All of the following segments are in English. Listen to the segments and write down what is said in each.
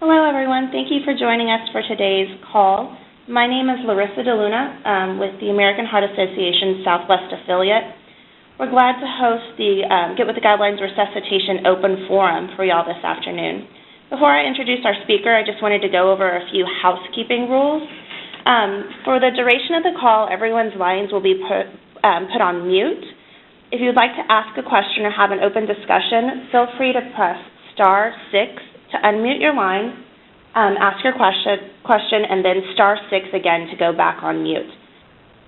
Hello, everyone. Thank you for joining us for today's call. My name is Larissa DeLuna with the American Heart Association Southwest Affiliate. We're glad to host the Get With the Guidelines Resuscitation Open Forum for y'all this afternoon. Before I introduce our speaker, I just wanted to go over a few housekeeping rules. For the duration of the call, everyone's lines will be put on mute. If you'd like to ask a question or have an open discussion, feel free to press *6 to unmute your line, ask your question, and then *6 again to go back on mute.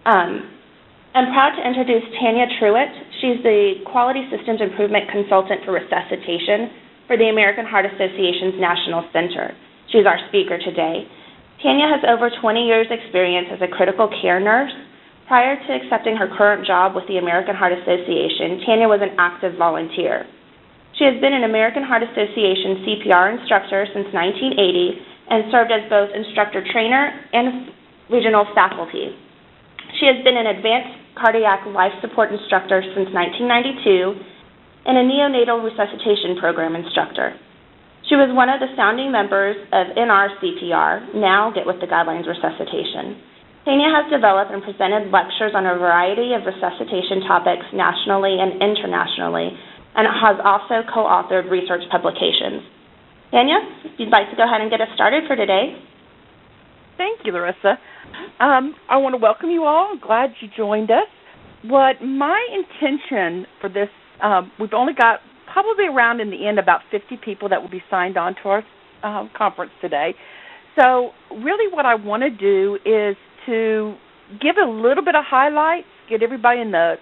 I'm proud to introduce Tanya Truitt. She's the Quality Systems Improvement Consultant for Resuscitation for the American Heart Association's National Center. She's our speaker today. Tanya has over 20 years' experience as a critical care nurse. Prior to accepting her current job with the American Heart Association, Tanya was an active volunteer. She has been an American Heart Association CPR instructor since 1980 and served as both instructor-trainer and regional faculty. She has been an advanced cardiac life support instructor since 1992 and a neonatal resuscitation program instructor. She was one of the founding members of NRCPR, now Get With the Guidelines Resuscitation. Tanya has developed and presented lectures on a variety of resuscitation topics nationally and internationally, and has also co-authored research publications. Tanya, if you'd like to go ahead and get us started for today. Thank you, Larissa. I want to welcome you all. Glad you joined us. What my intention for this, we've only got probably around in the end about 50 people that will be signed on to our conference today. So really what I want to do is to give a little bit of highlights, get everybody in the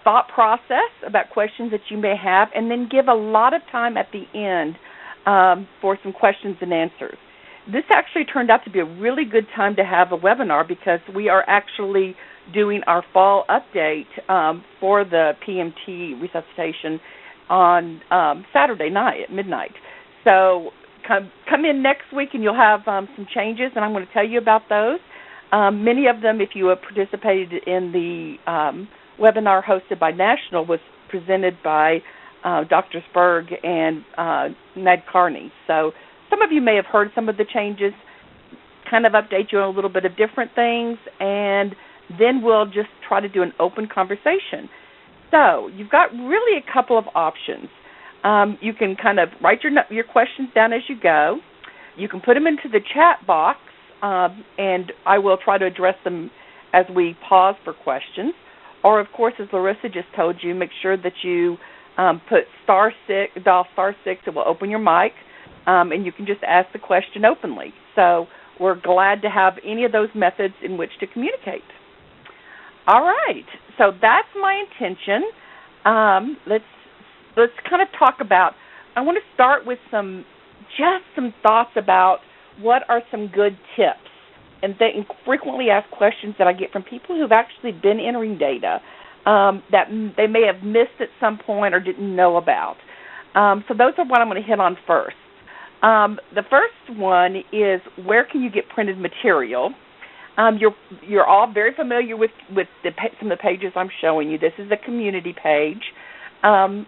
thought process about questions that you may have, and then give a lot of time at the end for some questions and answers. This actually turned out to be a really good time to have a webinar because we are actually doing our fall update for the PMT resuscitation on Saturday night at midnight. So come in next week and you'll have some changes, and I'm going to tell you about those. Many of them, if you have participated in the webinar hosted by National, was presented by Dr. Berg and Ned Carney. So some of you may have heard some of the changes, kind of update you on a little bit of different things, and then we'll just try to do an open conversation. So you've got really a couple of options. You can kind of write your questions down as you go. You can put them into the chat box, and I will try to address them as we pause for questions. Or, of course, as Larissa just told you, make sure that you put dial *6, it will open your mic, and you can just ask the question openly. So we're glad to have any of those methods in which to communicate. All right, so that's my intention. Let's kind of talk about, I want to start with some thoughts about what are some good tips and frequently asked questions that I get from people who've actually been entering data that they may have missed at some point or didn't know about. So those are what I'm going to hit on first. The first one is, where can you get printed material? You're all very familiar with some of the pages I'm showing you. This is the community page,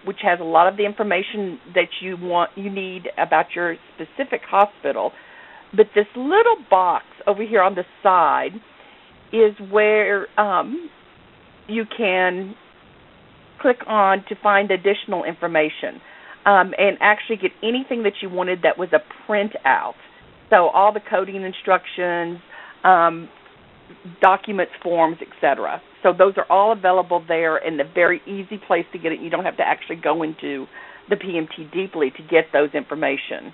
which has a lot of the information that you need about your specific hospital. But this little box over here on the side is where you can click on to find additional information and actually get anything that you wanted that was a printout. So all the coding instructions, documents, forms, etc. So those are all available there, and a very easy place to get it. You don't have to actually go into the PMT deeply to get those information.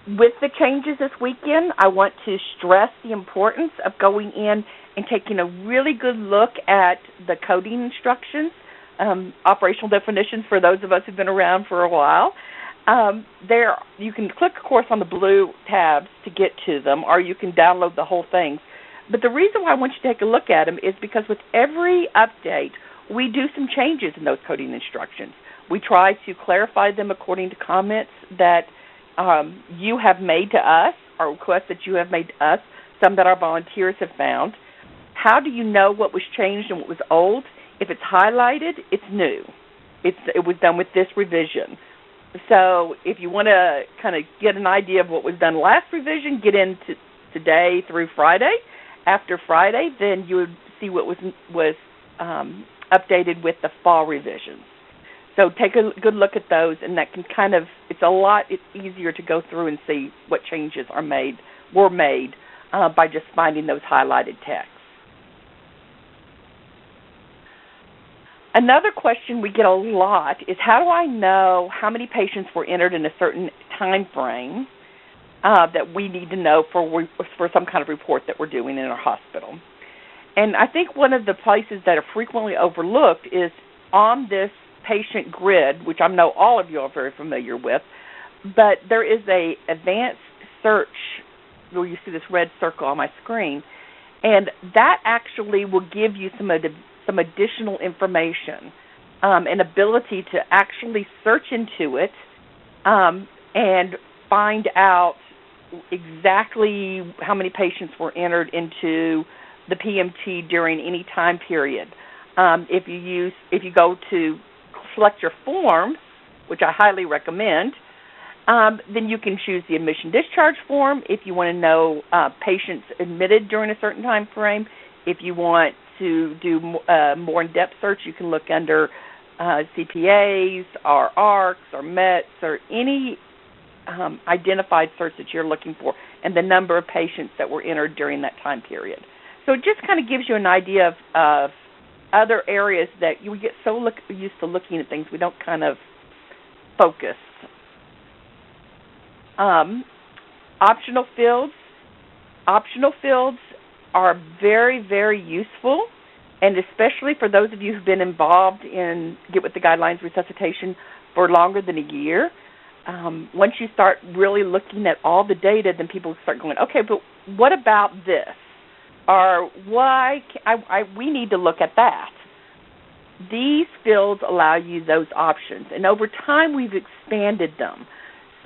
With the changes this weekend, I want to stress the importance of going in and taking a really good look at the coding instructions, operational definitions for those of us who've been around for a while. There, you can click, of course, on the blue tabs to get to them, or you can download the whole thing. But the reason why I want you to take a look at them is because with every update, we do some changes in those coding instructions. We try to clarify them according to comments that you have made to us, or requests that you have made to us, some that our volunteers have found. How do you know what was changed and what was old? If it's highlighted, it's new. it was done with this revision. So if you want to kind of get an idea of what was done last revision, get into today through Friday. After Friday, then you would see what was updated with the fall revisions. So take a good look at those, and that can it's easier to go through and see what changes were made by just finding those highlighted texts. Another question we get a lot is, how do I know how many patients were entered in a certain time frame that we need to know for some kind of report that we're doing in our hospital? And I think one of the places that are frequently overlooked is on this patient grid, which I know all of you are very familiar with, but there is a advanced search where you see this red circle on my screen, and that actually will give you some additional information, an ability to actually search into it and find out exactly how many patients were entered into the PMT during any time period. If you go to select your forms, which I highly recommend, then you can choose the admission discharge form if you want to know patients admitted during a certain time frame. If you want to do more in-depth search, you can look under CPAs or ARCs or METs or any identified search that you're looking for, and the number of patients that were entered during that time period. So it just kind of gives you an idea of other areas that you get so used to looking at things, we don't kind of focus. Optional fields. Optional fields are very, very useful, and especially for those of you who've been involved in Get With the Guidelines resuscitation for longer than a year. Once you start really looking at all the data, then people start going, okay, but what about this? Or why we need to look at that. These fields allow you those options, and over time we've expanded them.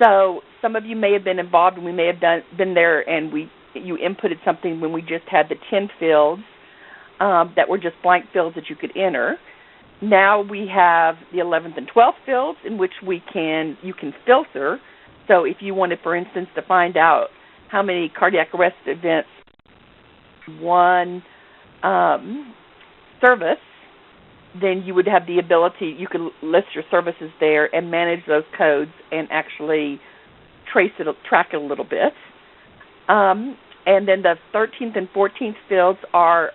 So some of you may have been involved, and we may have been there, and you inputted something when we just had the 10 fields that were just blank fields that you could enter. Now we have the 11th and 12th fields in which you can filter. So if you wanted, for instance, to find out how many cardiac arrest events one service, then you would have the ability, you could list your services there and manage those codes and actually track it a little bit. And then the 13th and 14th fields are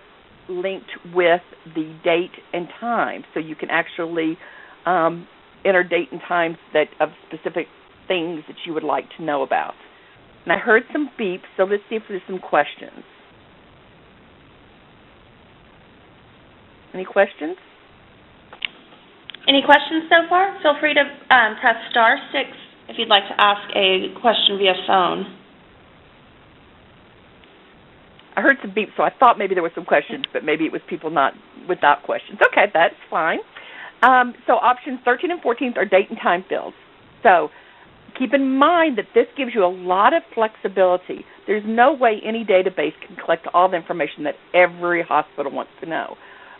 linked with the date and time, so you can actually enter date and times of specific things that you would like to know about. And I heard some beeps, so let's see if there's some questions. Any questions? Any questions so far? Feel free to press *6 if you'd like to ask a question via phone. I heard some beeps, so I thought maybe there were some questions, but maybe it was people not without questions. Okay, that's fine. So options 13 and 14 are date and time fields. So keep in mind that this gives you a lot of flexibility. There's no way any database can collect all the information that every hospital wants to know.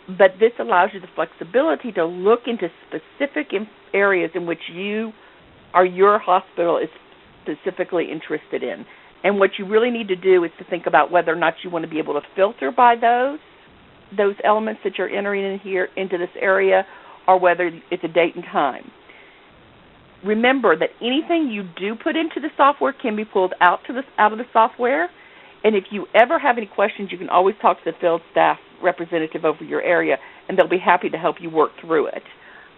But this allows you the flexibility to look into specific areas in which your hospital is specifically interested in. And what you really need to do is to think about whether or not you want to be able to filter by those elements that you're entering in here into this area, or whether it's a date and time. Remember that anything you do put into the software can be pulled out of the software. And if you ever have any questions, you can always talk to the field staff representative over your area, and they'll be happy to help you work through it.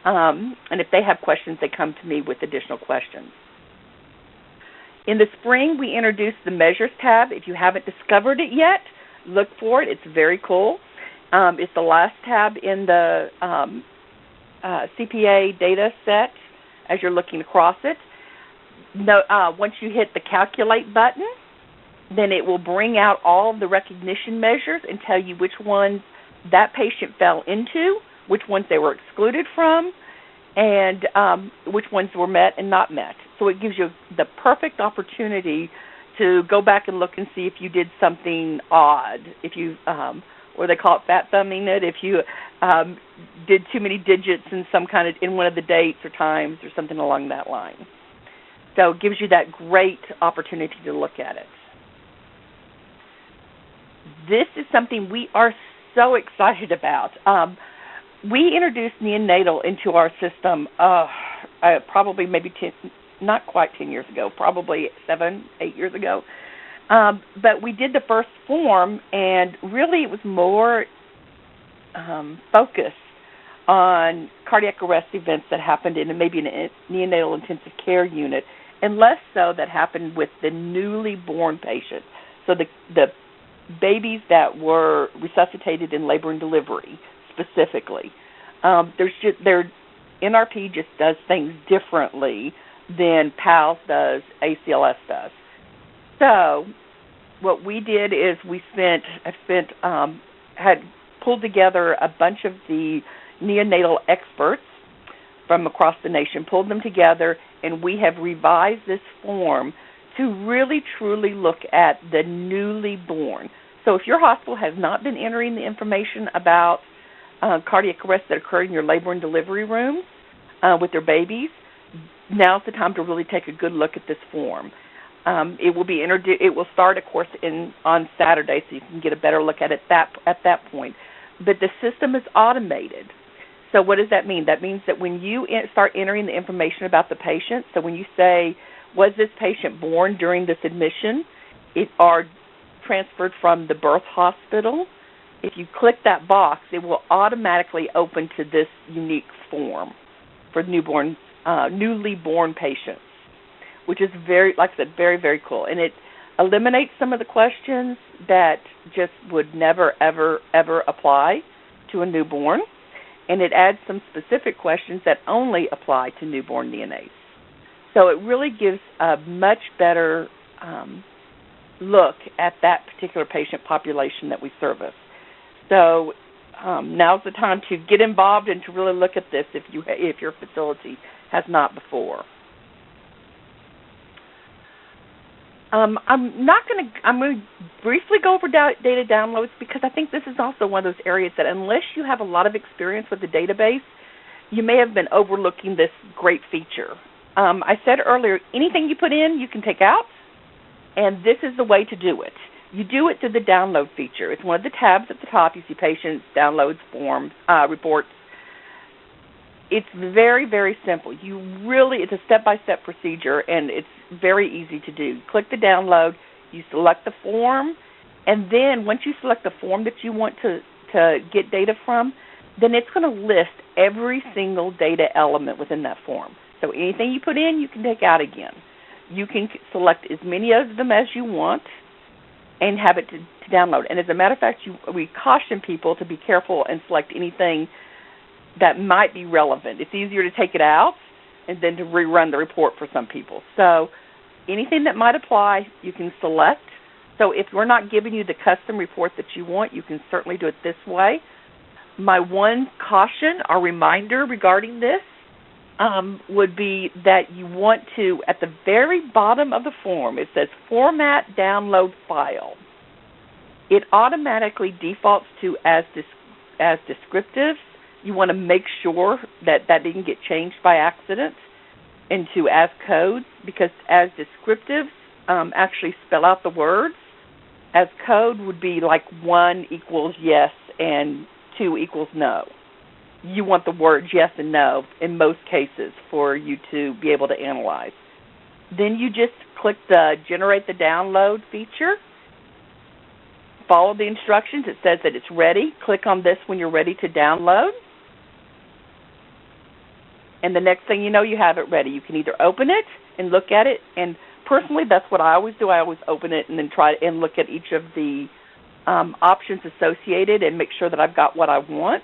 And if they have questions, they come to me with additional questions. In the spring, we introduced the Measures tab. If you haven't discovered it yet, look for it. It's very cool. It's the last tab in the CPA data set as you're looking across it. Once you hit the Calculate button, then it will bring out all of the recognition measures and tell you which ones that patient fell into, which ones they were excluded from, and which ones were met and not met. So it gives you the perfect opportunity to go back and look and see if you did something odd, if you or they call it fat thumbing it if you did too many digits in one of the dates or times or something along that line. So it gives you that great opportunity to look at it. This is something we are so excited about. We introduced neonatal into our system probably maybe not quite 10 years ago, probably 7, 8 years ago. But we did the first form, and really it was more focused on cardiac arrest events that happened in maybe a neonatal intensive care unit, and less so that happened with the newly born patient. So the babies that were resuscitated in labor and delivery specifically. NRP just does things differently than PALS does, ACLS does. So what we did is had pulled together a bunch of the neonatal experts from across the nation, pulled them together, and we have revised this form to really truly look at the newly born. So if your hospital has not been entering the information about cardiac arrests that occur in your labor and delivery rooms with their babies, now's the time to really take a good look at this form. It will start, of course, on Saturday, so you can get a better look at it at that point. But the system is automated. So what does that mean? That means that when you start entering the information about the patient, so when you say, was this patient born during this admission, or transferred from the birth hospital, if you click that box, it will automatically open to this unique form for newly born patients, which is very, like I said, very, very cool. And it eliminates some of the questions that just would never, ever, ever apply to a newborn. And it adds some specific questions that only apply to newborn neonates. So it really gives a much better look at that particular patient population that we service. So now's the time to get involved and to really look at this if your facility has not before. I'm going to briefly go over data downloads, because I think this is also one of those areas that unless you have a lot of experience with the database, you may have been overlooking this great feature. I said earlier, anything you put in, you can take out, and this is the way to do it. You do it through the download feature. It's one of the tabs at the top. You see patients, downloads, forms, reports. It's very, very simple. It's a step-by-step procedure, and it's very easy to do. You click the download, you select the form, and then once you select the form that you want to get data from, then it's going to list every single data element within that form. So anything you put in, you can take out again. You can select as many of them as you want and have it to download. And as a matter of fact, we caution people to be careful and select anything that might be relevant. It's easier to take it out and then to rerun the report for some people. So anything that might apply, you can select. So if we're not giving you the custom report that you want, you can certainly do it this way. My one caution or reminder regarding this would be that you want to, at the very bottom of the form, it says Format Download File. It automatically defaults to as descriptive. You want to make sure that didn't get changed by accident into as codes, because as descriptives actually spell out the words. As code would be like 1 equals yes and 2 equals no. You want the words yes and no in most cases for you to be able to analyze. Then you just click the Generate the Download feature. Follow the instructions. It says that it's ready. Click on this when you're ready to download. And the next thing you know, you have it ready. You can either open it and look at it, and personally, that's what I always do. I always open it and then try and look at each of the options associated and make sure that I've got what I want.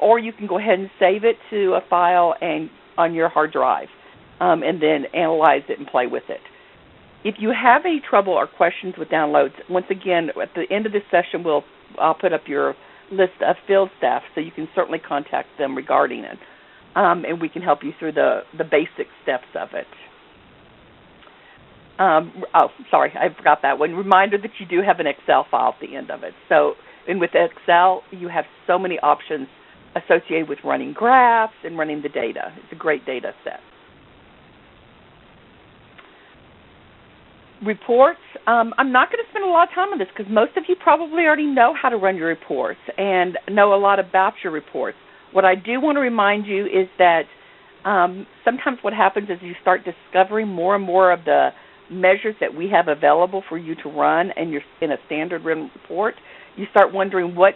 Or you can go ahead and save it to a file and on your hard drive, and then analyze it and play with it. If you have any trouble or questions with downloads, once again, at the end of this session, I'll put up your list of field staff, so you can certainly contact them regarding it, and we can help you through the basic steps of it. Sorry, I forgot that one. Reminder that you do have an Excel file at the end of it. So And with Excel, you have so many options associated with running graphs and running the data. It's a great data set. Reports, I'm not going to spend a lot of time on this because most of you probably already know how to run your reports and know a lot about your reports. What I do want to remind you is that sometimes what happens is you start discovering more and more of the measures that we have available for you to run and you're in a standard written report. You start wondering what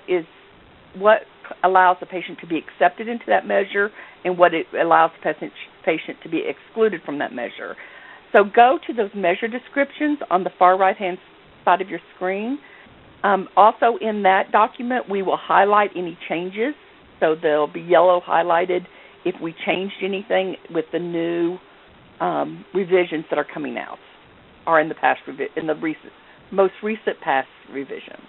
allows the patient to be accepted into that measure and what it allows the patient to be excluded from that measure. So go to those measure descriptions on the far right-hand side of your screen. Also in that document, we will highlight any changes. So they'll be yellow highlighted if we changed anything with the new revisions that are coming out or in the most recent past revision.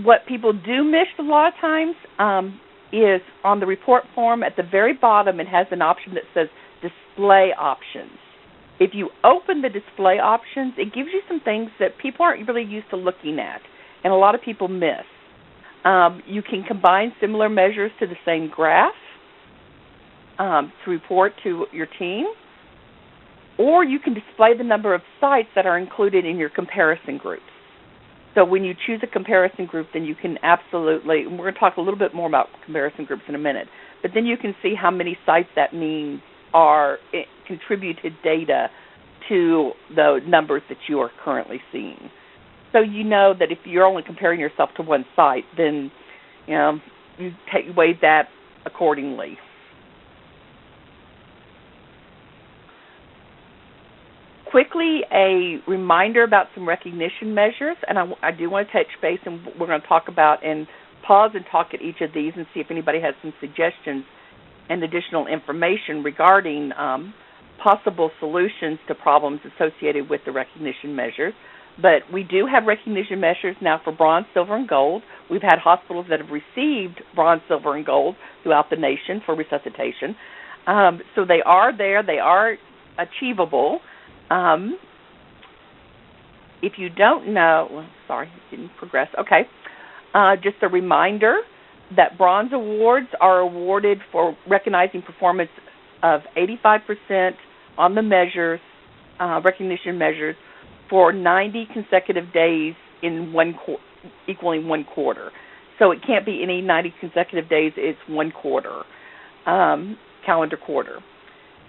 What people do miss a lot of times is on the report form at the very bottom, it has an option that says display options. If you open the display options, it gives you some things that people aren't really used to looking at, and a lot of people miss. You can combine similar measures to the same graph to report to your team, or you can display the number of sites that are included in your comparison groups. So when you choose a comparison group, then you can absolutely, and we're going to talk a little bit more about comparison groups in a minute, but then you can see how many sites that means are contributed data to the numbers that you are currently seeing. So you know that if you're only comparing yourself to one site, then you weigh that accordingly. Quickly, a reminder about some recognition measures, and I do want to touch base, and we're going to talk about and pause and talk at each of these and see if anybody has some suggestions and additional information regarding possible solutions to problems associated with the recognition measures. But we do have recognition measures now for bronze, silver, and gold. We've had hospitals that have received bronze, silver, and gold throughout the nation for resuscitation. So they are there. They are achievable. If you don't know, sorry, it didn't progress. Okay. Just a reminder that bronze awards are awarded for recognizing performance of 85% on the measures, recognition measures, for 90 consecutive days in equaling 1 quarter. So it can't be any 90 consecutive days, it's 1 quarter, calendar quarter.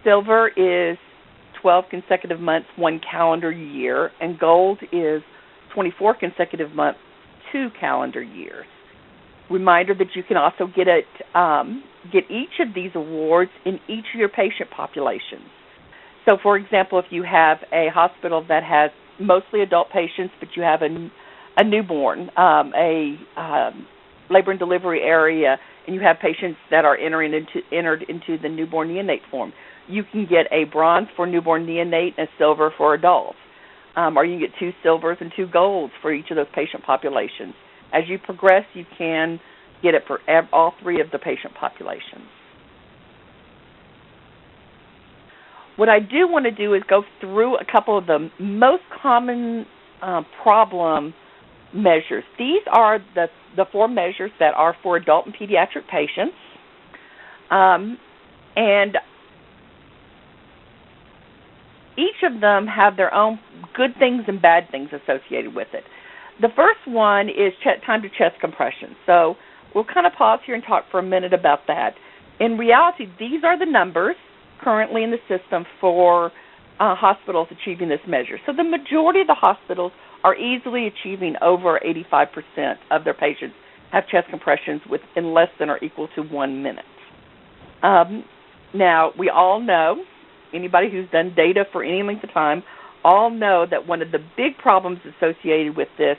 Silver is 12 consecutive months, 1 calendar year, and gold is 24 consecutive months, 2 calendar years. Reminder that you can also get each of these awards in each of your patient populations. So, for example, if you have a hospital that has mostly adult patients, but you have a newborn, a labor and delivery area, and you have patients that are entered into the newborn neonate form, you can get a bronze for newborn neonate and a silver for adults. Or you can get 2 silvers and 2 golds for each of those patient populations. As you progress, you can get it for all 3 of the patient populations. What I do want to do is go through a couple of the most common problem measures. These are the 4 measures that are for adult and pediatric patients. And each of them have their own good things and bad things associated with it. The first one is time to chest compression. So we'll kind of pause here and talk for a minute about that. In reality, these are the numbers currently in the system for hospitals achieving this measure. So the majority of the hospitals are easily achieving over 85% of their patients have chest compressions in less than or equal to 1 minute. Now, we all know, anybody who's done data for any length of time, all know that one of the big problems associated with this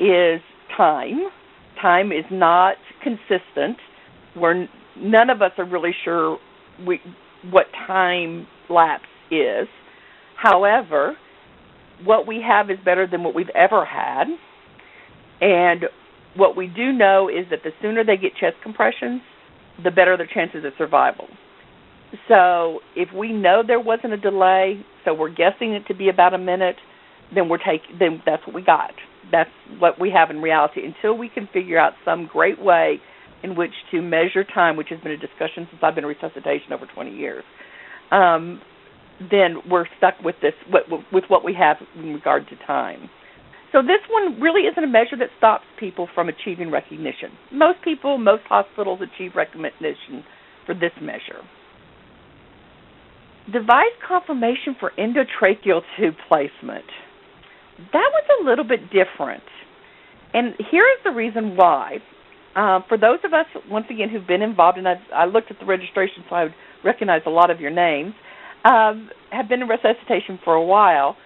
is time. Time is not consistent. None of us are really sure what time lapse is. However, what we have is better than what we've ever had. And what we do know is that the sooner they get chest compressions, the better their chances of survival. So if we know there wasn't a delay, so we're guessing it to be about a minute, then that's what we got. that's what we have in reality. Until we can figure out some great way in which to measure time, which has been a discussion since I've been in resuscitation over 20 years, then we're stuck with this, with what we have in regard to time. So this one really isn't a measure that stops people from achieving recognition. Most people, most hospitals achieve recognition for this measure. Device confirmation for endotracheal tube placement. That was a little bit different. And here is the reason why. For those of us, once again, who've been involved, and I looked at the registration so I would recognize a lot of your names, have been in resuscitation for a while.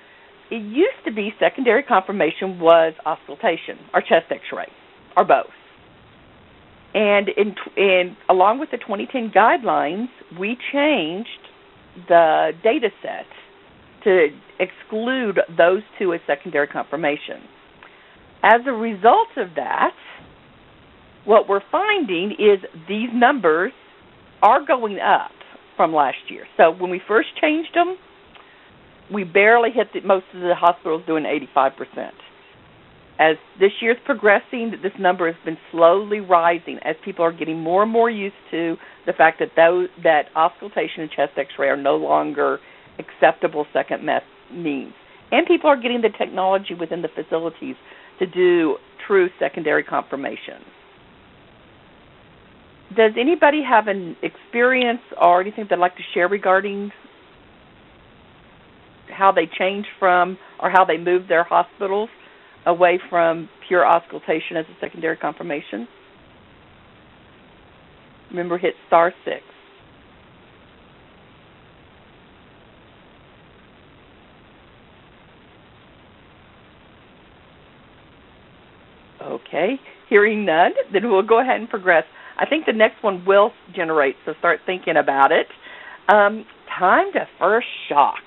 It used to be secondary confirmation was auscultation or chest x-ray or both. And along with the 2010 guidelines, we changed the data set to exclude those two as secondary confirmation. As a result of that, what we're finding is these numbers are going up from last year. So when we first changed them, we barely hit most of the hospitals doing 85%. As this year's progressing, this number has been slowly rising as people are getting more and more used to the fact that auscultation and chest x-ray are no longer acceptable second means. And people are getting the technology within the facilities to do true secondary confirmation. Does anybody have an experience or anything they'd like to share regarding how they changed from or how they moved their hospitals away from pure auscultation as a secondary confirmation? Remember, hit *6. Okay, hearing none, then we'll go ahead and progress. I think the next one will generate, so start thinking about it. Time to first shock.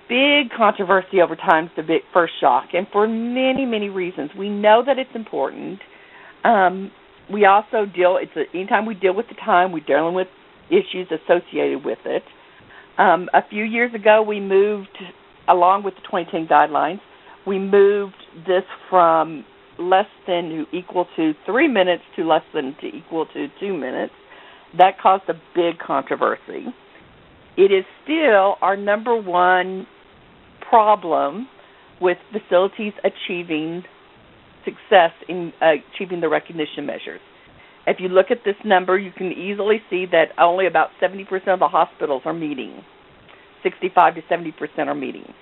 Big controversy over time to first shock, and for many, many reasons. We know that it's important. We also anytime we deal with the time, we're dealing with issues associated with it. A few years ago, we moved, along with the 2010 guidelines, we moved this from less than to equal to 3 minutes to less than to equal to 2 minutes. That caused a big controversy. It is still our number one problem with facilities achieving success in achieving the recognition measures. If you look at this number, you can easily see that only about 70% of the hospitals are meeting. 65 to 70% are meeting.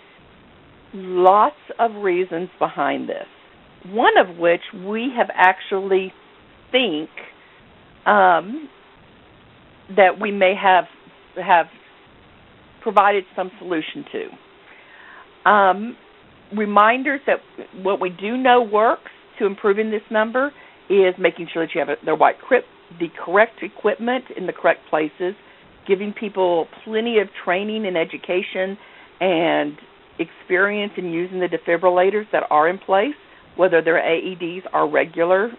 Lots of reasons behind this. One of which we have actually think that we may have provided some solution to. Reminders that what we do know works to improving this number is making sure that you have the correct equipment in the correct places, giving people plenty of training and education and experience in using the defibrillators that are in place, whether they're AEDs or regular.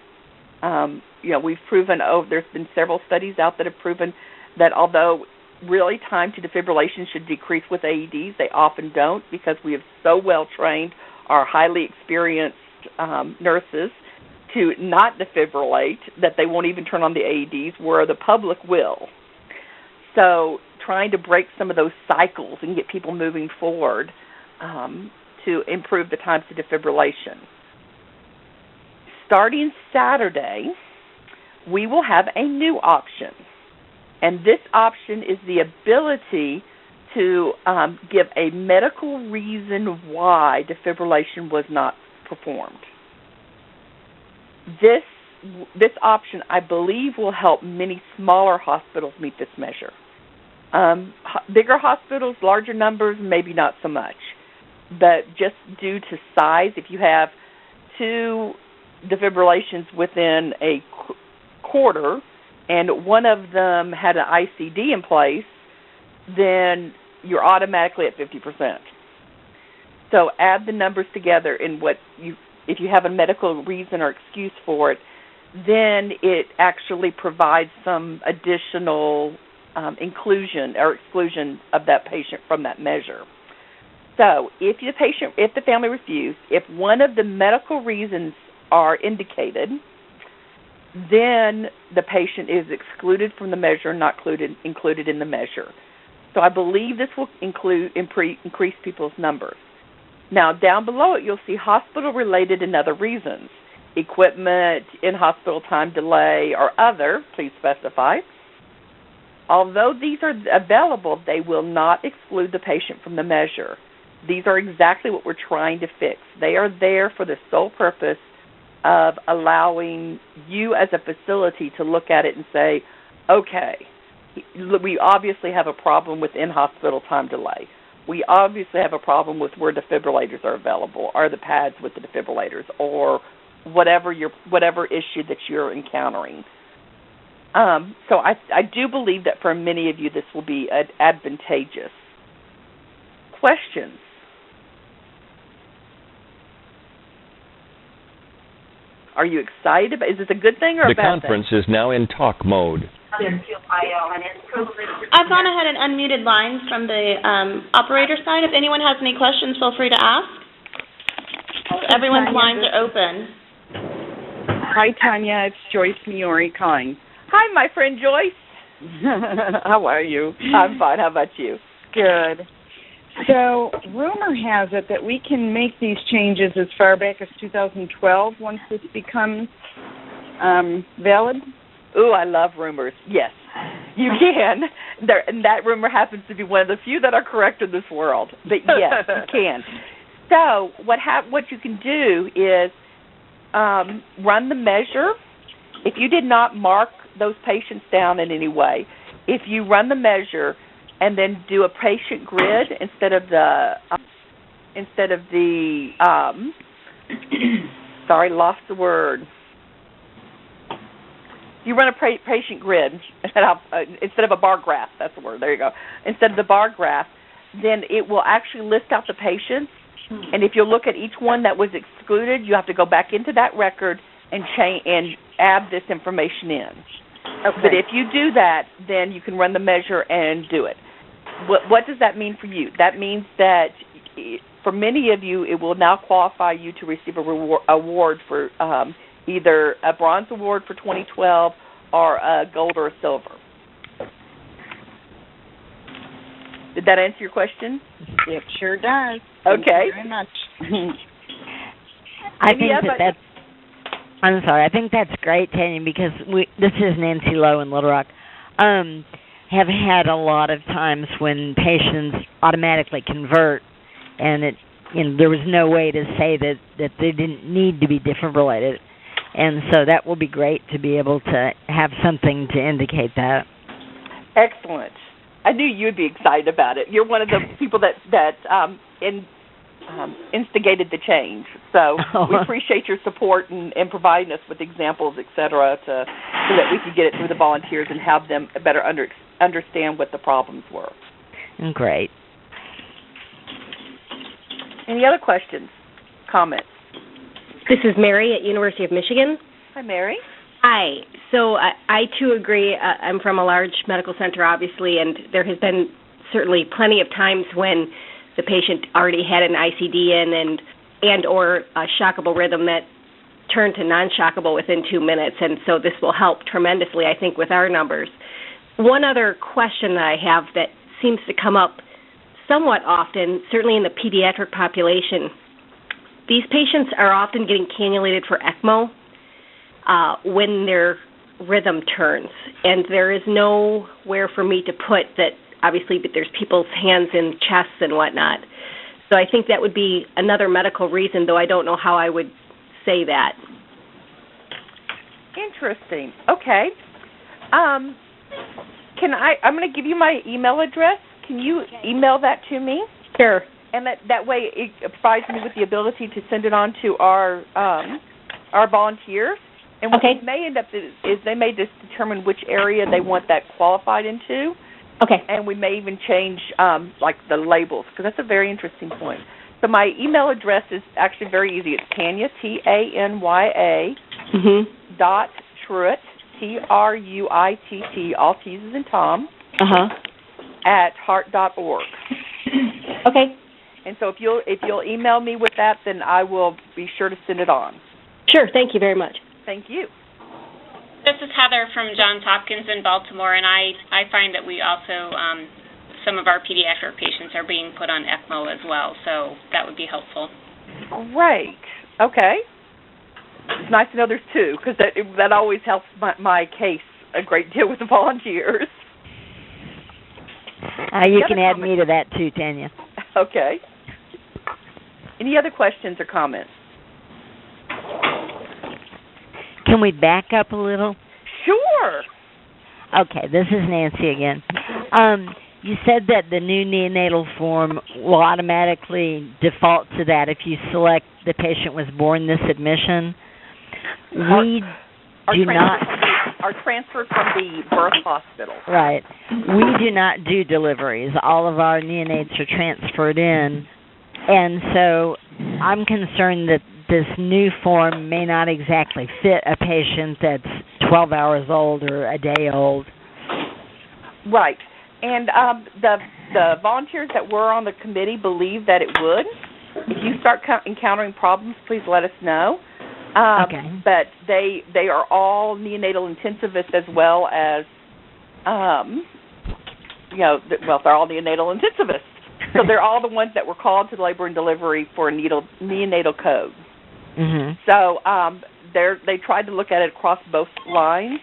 We've proven, there's been several studies out that have proven that although really time to defibrillation should decrease with AEDs, they often don't, because we have so well trained our highly experienced nurses to not defibrillate that they won't even turn on the AEDs, where the public will. So trying to break some of those cycles and get people moving forward to improve the times to defibrillation. Starting Saturday, we will have a new option. And this option is the ability to give a medical reason why defibrillation was not performed. This option, I believe, will help many smaller hospitals meet this measure. Bigger hospitals, larger numbers, maybe not so much. But just due to size, if you have 2 defibrillations within a quarter and one of them had an ICD in place, then you're automatically at 50%. So add the numbers together, and if you have a medical reason or excuse for it, then it actually provides some additional inclusion or exclusion of that patient from that measure. So if the family refused, if one of the medical reasons are indicated, then the patient is excluded from the measure, not included in the measure. So I believe this will increase people's numbers. Now, down below it, you'll see hospital-related and other reasons. Equipment, in-hospital time delay, or other, please specify. Although these are available, they will not exclude the patient from the measure. These are exactly what we're trying to fix. They are there for the sole purpose of allowing you as a facility to look at it and say, okay, we obviously have a problem with in-hospital time delay. We obviously have a problem with where defibrillators are available, or the pads with the defibrillators, or whatever issue that you're encountering. So I do believe that for many of you this will be advantageous. Questions? Are you excited? Is this a good thing or a bad thing? The conference is now in talk mode. I've gone ahead and unmuted lines from the operator side. If anyone has any questions, feel free to ask. Everyone's lines are open. Hi, Tanya. It's Joyce Miori calling. Hi, my friend Joyce. How are you? I'm fine. How about you? Good. So, rumor has it that we can make these changes as far back as 2012 once this becomes valid? Ooh, I love rumors. Yes, you can. And that rumor happens to be one of the few that are correct in this world. But yes, you can. So what you can do is run the measure. If you did not mark those patients down in any way, if you run the measure and then do a patient grid instead of the sorry, lost the word. You run a patient grid instead of a bar graph. That's the word. There you go. Instead of the bar graph, then it will actually list out the patients. And if you look at each one that was excluded, you have to go back into that record and add this information in. Okay. But if you do that, then you can run the measure and do it. What does that mean for you? That means that for many of you, it will now qualify you to receive a award for either a bronze award for 2012 or a gold or a silver. Did that answer your question? It sure does. Okay. Thank you very much. I think that's great, Tanya, because this is Nancy Lowe in Little Rock. Have had a lot of times when patients automatically convert, and there was no way to say that they didn't need to be defibrillated, and so that will be great to be able to have something to indicate that. Excellent. I knew you'd be excited about it. You're one of the people that instigated the change. So we appreciate your support and providing us with examples, et cetera, so that we could get it through the volunteers and have them better understand what the problems were. Great. Any other questions, comments? This is Mary at University of Michigan. Hi, Mary. Hi. So I too agree. I'm from a large medical center, obviously, and there has been certainly plenty of times when the patient already had an ICD in and or a shockable rhythm that turned to non-shockable within 2 minutes, and so this will help tremendously, I think, with our numbers. One other question that I have that seems to come up somewhat often, certainly in the pediatric population, these patients are often getting cannulated for ECMO when their rhythm turns, and there is nowhere for me to put that. Obviously, but there's people's hands in chests and whatnot. So I think that would be another medical reason, though I don't know how I would say that. Interesting. Okay. I'm going to give you my email address. Can you email that to me? Sure. And that way it provides me with the ability to send it on to our volunteers. And what they may end up is they may just determine which area they want that qualified into. Okay. And we may even change, like, the labels, because that's a very interesting point. So my email address is actually very easy. It's Tanya, Tanya, .Truitt, Truitt, all T's as in Tom, at heart.org. Okay. And so if you'll email me with that, then I will be sure to send it on. Sure. Thank you very much. Thank you. This is Heather from Johns Hopkins in Baltimore, and I find that we also, some of our pediatric patients are being put on ECMO as well, so that would be helpful. Great. Okay. It's nice to know there's two, because that always helps my case a great deal with the volunteers. You can add me to that too, Tanya. Okay. Any other questions or comments? Can we back up a little? Sure. Okay, this is Nancy again. You said that the new neonatal form will automatically default to that if you select the patient was born this admission. We do not... Are transferred from the birth hospital. Right. We do not do deliveries. All of our neonates are transferred in. And so I'm concerned that this new form may not exactly fit a patient that's 12 hours old or a day old. Right. And the volunteers that were on the committee believe that it would. If you start encountering problems, please let us know. Okay. But they are all neonatal intensivists as well as, they're all neonatal intensivists. So they're all the ones that were called to labor and delivery for a neonatal code. Mm-hmm. So they tried to look at it across both lines,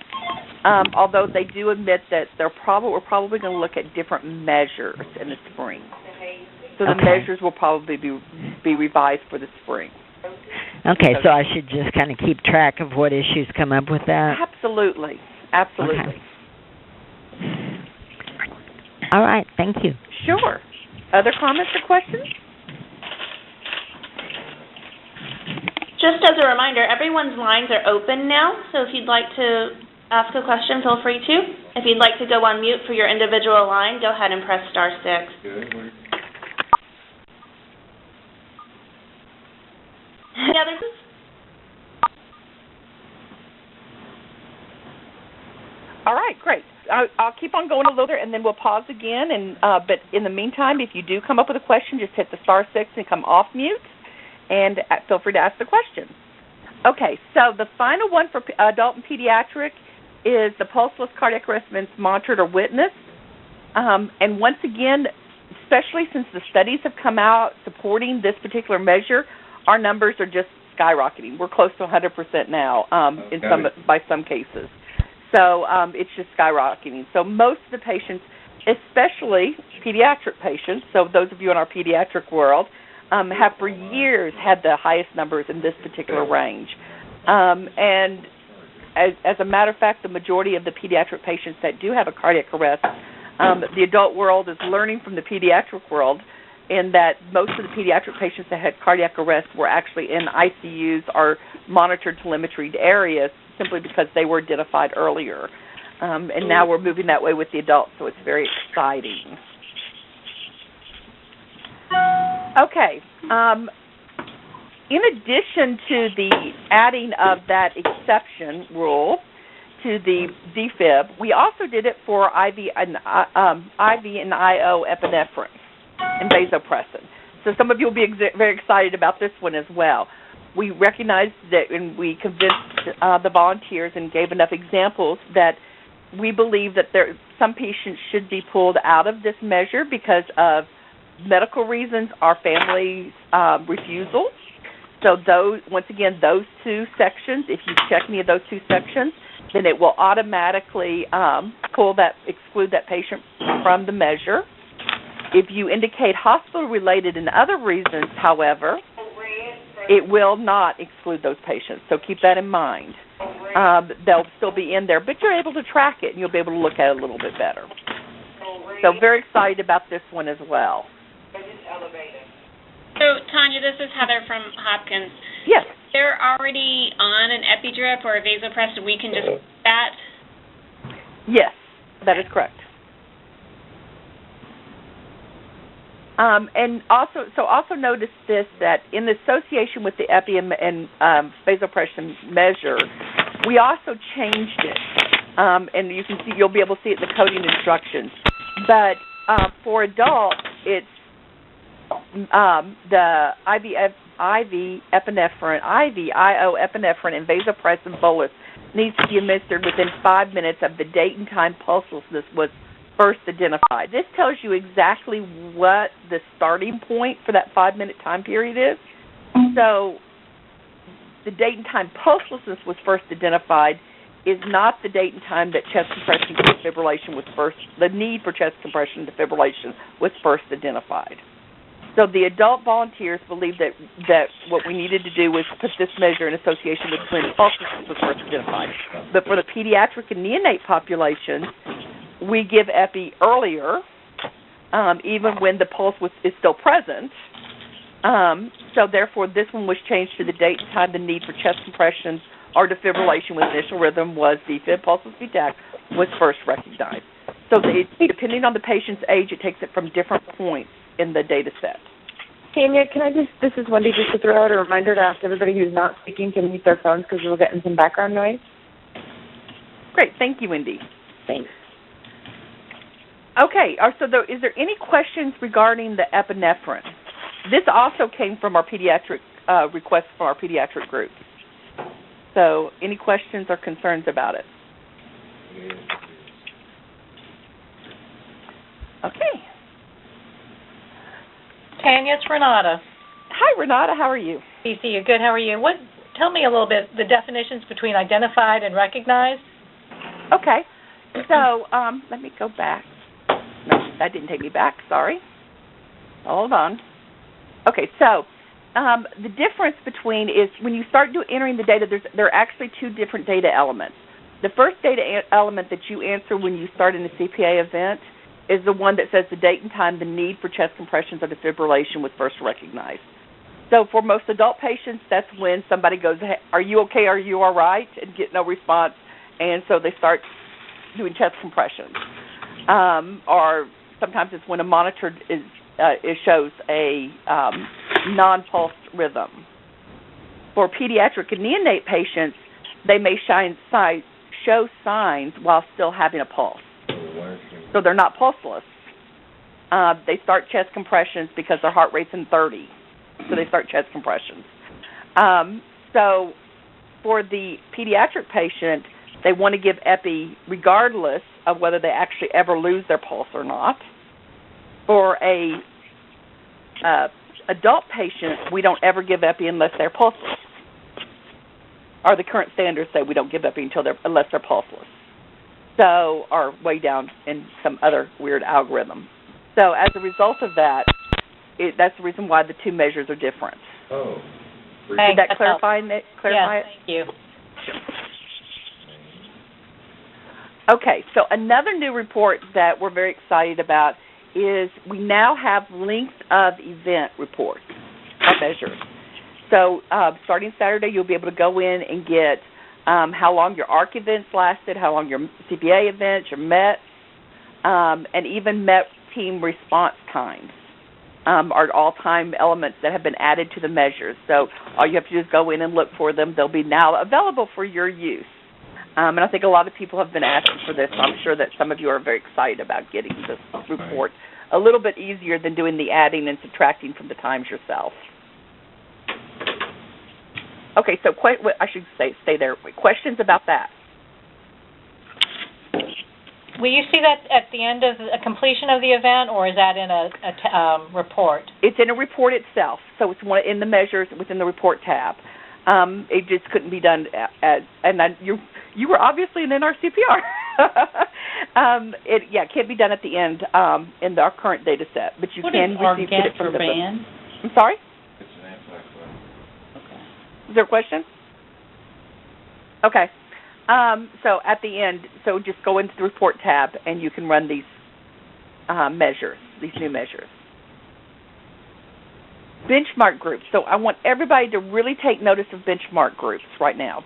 although they do admit that we're probably going to look at different measures in the spring. So the measures will probably be revised for the spring. Okay, so I should just kind of keep track of what issues come up with that? Absolutely. Absolutely. Okay. All right, thank you. Sure. Other comments or questions? Just as a reminder, everyone's lines are open now, so if you'd like to ask a question, feel free to. If you'd like to go on mute for your individual line, go ahead and press *6. Any other questions? All right, great. I'll keep on going a little bit, and then we'll pause again. And but in the meantime, if you do come up with a question, just hit the *6 and come off mute, and feel free to ask the question. Okay, so the final one for adult and pediatric is the pulseless cardiac arrest monitored or witnessed. And once again, especially since the studies have come out supporting this particular measure, our numbers are just skyrocketing. We're close to 100% now by some cases. So it's just skyrocketing. So most of the patients, especially pediatric patients, so those of you in our pediatric world, have for years had the highest numbers in this particular range. And as a matter of fact, the majority of the pediatric patients that do have a cardiac arrest, the adult world is learning from the pediatric world in that most of the pediatric patients that had cardiac arrest were actually in ICUs or monitored telemetry areas simply because they were identified earlier. And now we're moving that way with the adults, so it's very exciting. Okay. In addition to the adding of that exception rule to the DFib, we also did it for IV and IO epinephrine and vasopressin. So some of you will be very excited about this one as well. We recognized that, and we convinced the volunteers and gave enough examples that we believe that some patients should be pulled out of this measure because of medical reasons or family refusal. So once again, those two sections, if you check any of those two sections, then it will automatically exclude that patient from the measure. If you indicate hospital-related and other reasons, however, it will not exclude those patients. So keep that in mind. They'll still be in there, but you're able to track it, and you'll be able to look at it a little bit better. So very excited about this one as well. So, Tanya, this is Heather from Hopkins. Yes. If they're already on an EpiDrip or a vasopressin, we can just do that? Yes, that is correct. And also notice this, that in the association with the epi and vasopressin measure, we also changed it. And you'll be able to see it in the coding instructions. But for adults, it's the IV IO epinephrine and vasopressin bolus needs to be administered within 5 minutes of the date and time pulselessness was first identified. This tells you exactly what the starting point for that 5-minute time period is. So the date and time pulselessness was first identified is not the date and time that chest compression defibrillation was first, the need for chest compression defibrillation was first identified. So the adult volunteers believed that what we needed to do was put this measure in association with when pulselessness was first identified. But for the pediatric and neonate population, we give epi earlier, even when the pulse is still present. So therefore, this one was changed to the date and time the need for chest compression or defibrillation with initial rhythm was defib pulseless VTAC was first recognized. So depending on the patient's age, it takes it from different points in the data set. Tanya, this is Wendy, just to throw out a reminder to ask everybody who's not speaking to mute their phones because we're getting some background noise. Great. Thank you, Wendy. Thanks. Okay. So is there any questions regarding the epinephrine? This also came from our pediatric request from our pediatric group. So any questions or concerns about it? Okay. Tanya, it's Renata. Hi, Renata. How are you? BC, good. How are you? Tell me a little bit the definitions between identified and recognized. Okay. So let me go back. No, that didn't take me back. Sorry. Hold on. Okay. So the difference between is when you start entering the data, there are actually two different data elements. The first data element that you answer when you start in a CPA event is the one that says the date and time the need for chest compressions or defibrillation was first recognized. So for most adult patients, that's when somebody goes, hey, are you okay, are you all right, and get no response, and so they start doing chest compressions. Or sometimes it's when a monitor it shows a non-pulse rhythm. For pediatric and neonate patients, they may show signs while still having a pulse. So they're not pulseless. They start chest compressions because their heart rate's in 30. So they start chest compressions. So for the pediatric patient, they want to give epi regardless of whether they actually ever lose their pulse or not. For a adult patient, we don't ever give epi unless they're pulseless. Or the current standards say we don't give epi unless they're pulseless. So, or way down in some other weird algorithm. So as a result of that, that's the reason why the two measures are different. Oh. Did that clarify it? Yes, thank you. Okay, so another new report that we're very excited about is we now have length of event reports or measures. So starting Saturday, you'll be able to go in and get how long your ARC events lasted, how long your CPA events, your MET, and even MET team response times are all time elements that have been added to the measures. So all you have to do is go in and look for them. They'll be now available for your use. And I think a lot of people have been asking for this. So I'm sure that some of you are very excited about getting this report a little bit easier than doing the adding and subtracting from the times yourself. Okay, so I should stay there. Questions about that? Will you see that at the end of a completion of the event, or is that in a report? It's in a report itself, so it's in the measures within the report tab. It just couldn't be done you were obviously an NRCPR. It can't be done at the end in our current data set, but you can receive it from the band. I'm sorry? It's an anti-inflammatory. Okay. Is there a question? Okay. So at the end, just go into the report tab and you can run these measures, these new measures. Benchmark groups. So I want everybody to really take notice of benchmark groups right now.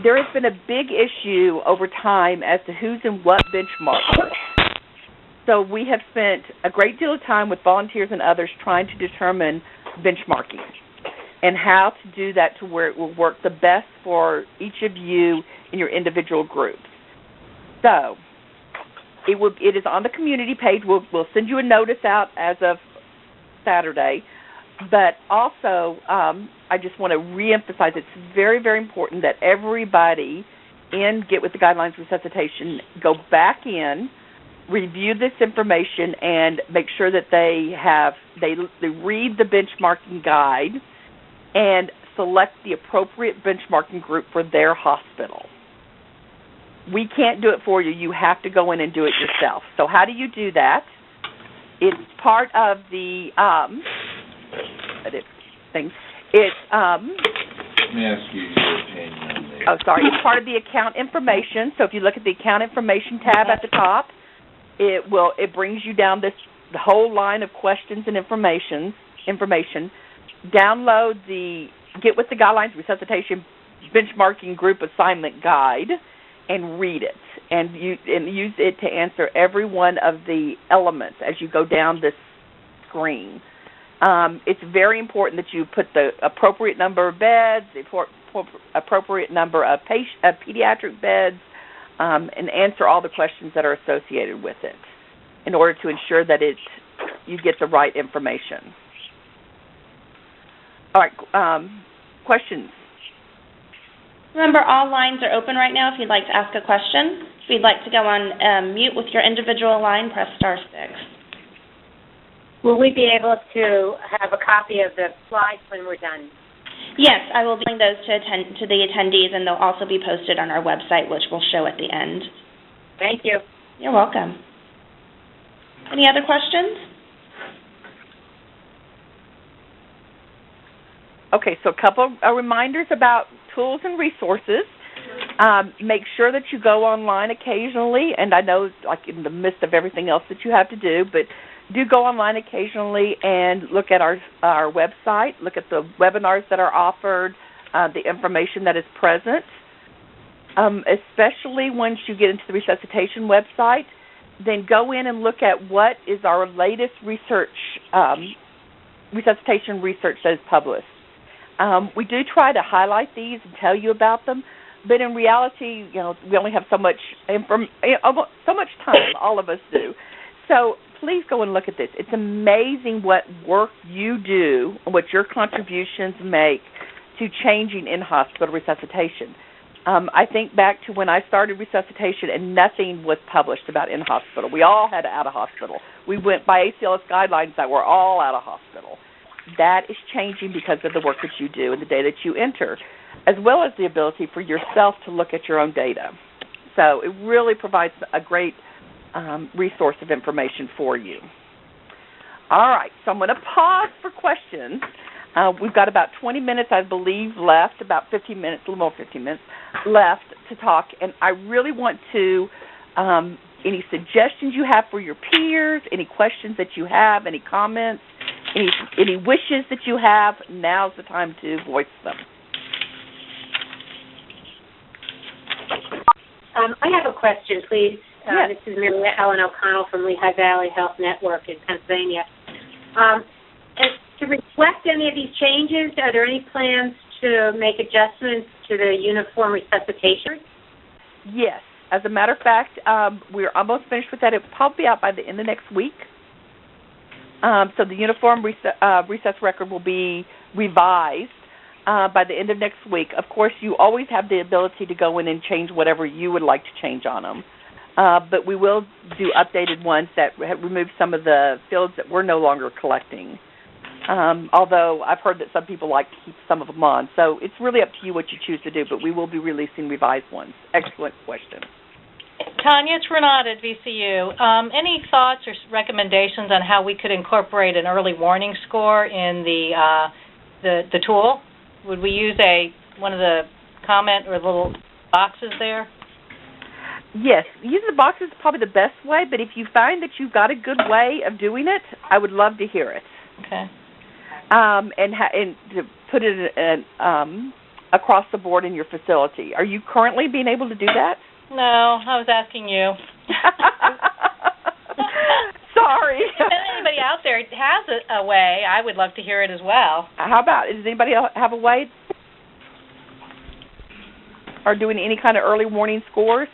There has been a big issue over time as to who's in what benchmark group. So we have spent a great deal of time with volunteers and others trying to determine benchmarking and how to do that to where it will work the best for each of you in your individual groups. So it is on the community page. We'll send you a notice out as of Saturday. But also, I just want to reemphasize it's very, very important that everybody in Get With the Guidelines Resuscitation go back in, review this information, and make sure that they read the benchmarking guide and select the appropriate benchmarking group for their hospital. We can't do it for you. You have to go in and do it yourself. So how do you do that? It's part of the things. Let me ask you your opinion on this. Oh, sorry. It's part of the account information. So if you look at the account information tab at the top, it brings you down the whole line of questions and information. Download the Get With the Guidelines Resuscitation Benchmarking Group Assignment Guide and read it, and use it to answer every one of the elements as you go down this screen. It's very important that you put the appropriate number of beds, the appropriate number of pediatric beds, and answer all the questions that are associated with it in order to ensure that you get the right information. All right, questions? Remember, all lines are open right now if you'd like to ask a question. If you'd like to go on mute with your individual line, press *6. Will we be able to have a copy of the slides when we're done? Yes, I will be giving those to the attendees, and they'll also be posted on our website, which we'll show at the end. Thank you. You're welcome. Any other questions? Okay, so a couple of reminders about tools and resources. Make sure that you go online occasionally, and I know like in the midst of everything else that you have to do, but do go online occasionally and look at our website, look at the webinars that are offered, the information that is present, especially once you get into the resuscitation website. Then go in and look at what is our latest research, resuscitation research that is published. We do try to highlight these and tell you about them, but in reality, we only have so much time. All of us do. So please go and look at this. It's amazing what work you do, what your contributions make to changing in-hospital resuscitation. I think back to when I started resuscitation and nothing was published about in-hospital. We all had out-of-hospital. We went by ACLS guidelines that were all out-of-hospital. That is changing because of the work that you do and the data that you enter, as well as the ability for yourself to look at your own data. So it really provides a great resource of information for you. All right, so I'm going to pause for questions. We've got about 20 minutes, I believe, left, about 15 minutes, a little more 15 minutes left to talk, and I really want to, any suggestions you have for your peers, any questions that you have, any comments, any wishes that you have, now's the time to voice them. I have a question, please. Yes. This is Mary Ellen O'Connell from Lehigh Valley Health Network in Pennsylvania. To reflect any of these changes, are there any plans to make adjustments to the uniform resuscitation? Yes. As a matter of fact, we're almost finished with that. It will probably be out by the end of next week. So the uniform resus record will be revised by the end of next week. Of course, you always have the ability to go in and change whatever you would like to change on them. But we will do updated ones that remove some of the fields that we're no longer collecting. Although I've heard that some people like to keep some of them on. So it's really up to you what you choose to do, but we will be releasing revised ones. Excellent question. Tanya, it's Renata at VCU. Any thoughts or recommendations on how we could incorporate an early warning score in the tool? Would we use one of the comment or little boxes there? Yes, using the boxes is probably the best way, but if you find that you've got a good way of doing it, I would love to hear it. Okay. And to put it across the board in your facility. Are you currently being able to do that? No, I was asking you. Sorry. If anybody out there has a way, I would love to hear it as well. How about, does anybody else have a way? Or doing any kind of early warning scores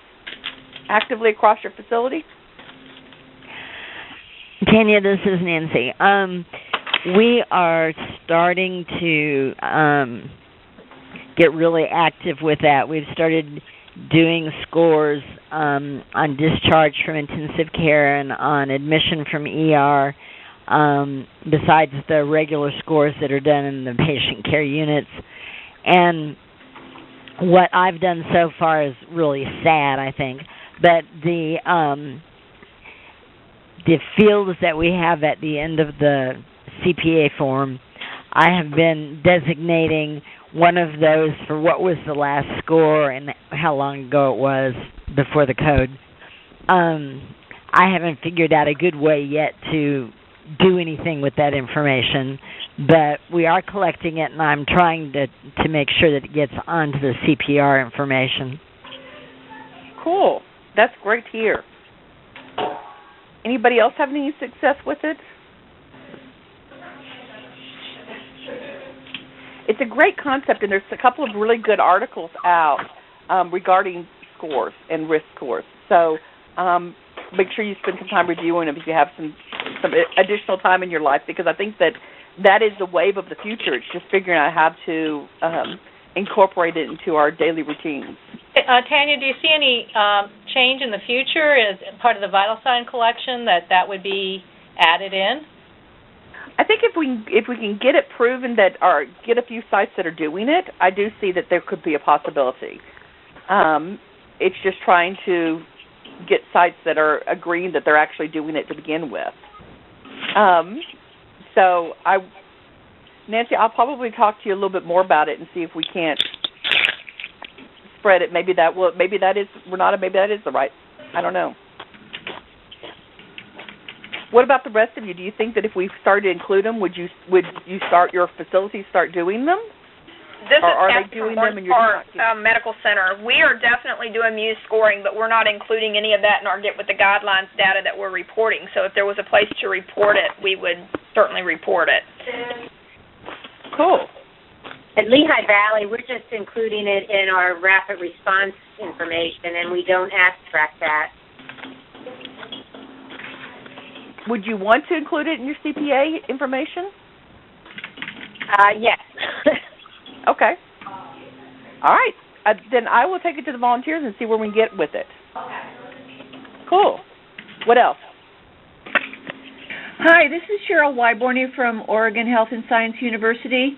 actively across your facility? Tanya, this is Nancy. we are starting to get really active with that. We've started doing scores on discharge from intensive care and on admission from ER, besides the regular scores that are done in the patient care units. And what I've done so far is really sad, I think, but the fields that we have at the end of the CPA form, I have been designating one of those for what was the last score and how long ago it was before the code. I haven't figured out a good way yet to do anything with that information, but we are collecting it, and I'm trying to make sure that it gets onto the CPR information. Cool. That's great to hear. Anybody else have any success with it? It's a great concept, and there's a couple of really good articles out regarding scores and risk scores. So make sure you spend some time reviewing them if you have some additional time in your life, because I think that is the wave of the future. It's just figuring out how to incorporate it into our daily routines. Tanya, do you see any change in the future as part of the vital sign collection that would be added in? I think if we can get it proven that, or get a few sites that are doing it, I do see that there could be a possibility. It's just trying to get sites that are agreeing that they're actually doing it to begin with. Nancy, I'll probably talk to you a little bit more about it and see if we can't spread it. Maybe that is Renata. Maybe that is the right. I don't know. What about the rest of you? Do you think that if we started to include them, would you start your facilities start doing them? This or is are Kathy they doing from them and you're Park not? Medical Center. We are definitely doing Muse scoring, but we're not including any of that in our Get With the Guidelines data that we're reporting. So if there was a place to report it, we would certainly report it. Cool. At Lehigh Valley, we're just including it in our rapid response information, and we don't abstract that. Would you want to include it in your CPA information? Yes. Okay. All right. Then I will take it to the volunteers and see where we can get with it. Cool. What else? Hi, this is Cheryl Wyborny from Oregon Health and Science University,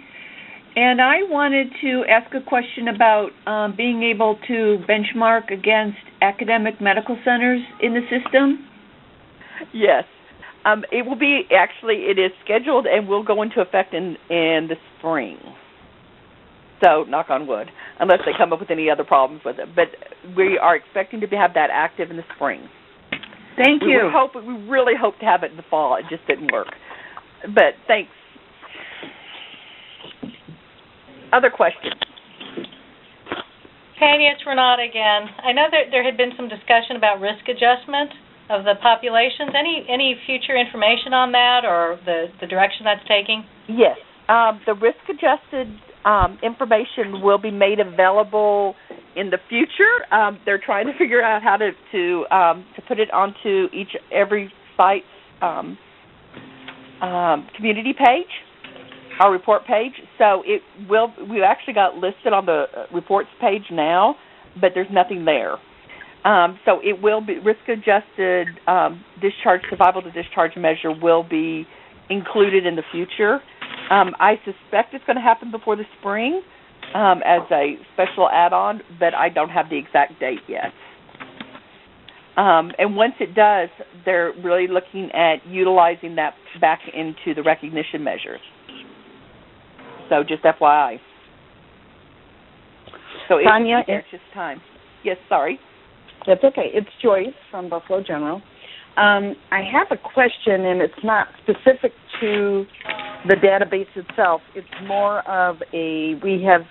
and I wanted to ask a question about being able to benchmark against academic medical centers in the system. Yes. It will be, it is scheduled and will go into effect in the spring. So, knock on wood, unless they come up with any other problems with it. But we are expecting to have that active in the spring. Thank you. We really hope to have it in the fall. It just didn't work. But thanks. Other questions? Tanya, it's Renata again. I know that there had been some discussion about risk adjustment of the populations. Any future information on that or the direction that's taking? Yes. The risk-adjusted information will be made available in the future. They're trying to figure out how to put it onto every site's community page, our report page. So we actually got listed on the reports page now, but there's nothing there. So it will be risk-adjusted discharge, survival to discharge measure will be included in the future. I suspect it's going to happen before the spring as a special add-on, but I don't have the exact date yet. And once it does, they're really looking at utilizing that back into the recognition measures. So just FYI. So Tanya, it's just time. Yes, sorry. That's okay. It's Joyce from Buffalo General. I have a question, and it's not specific to the database itself. It's more of we have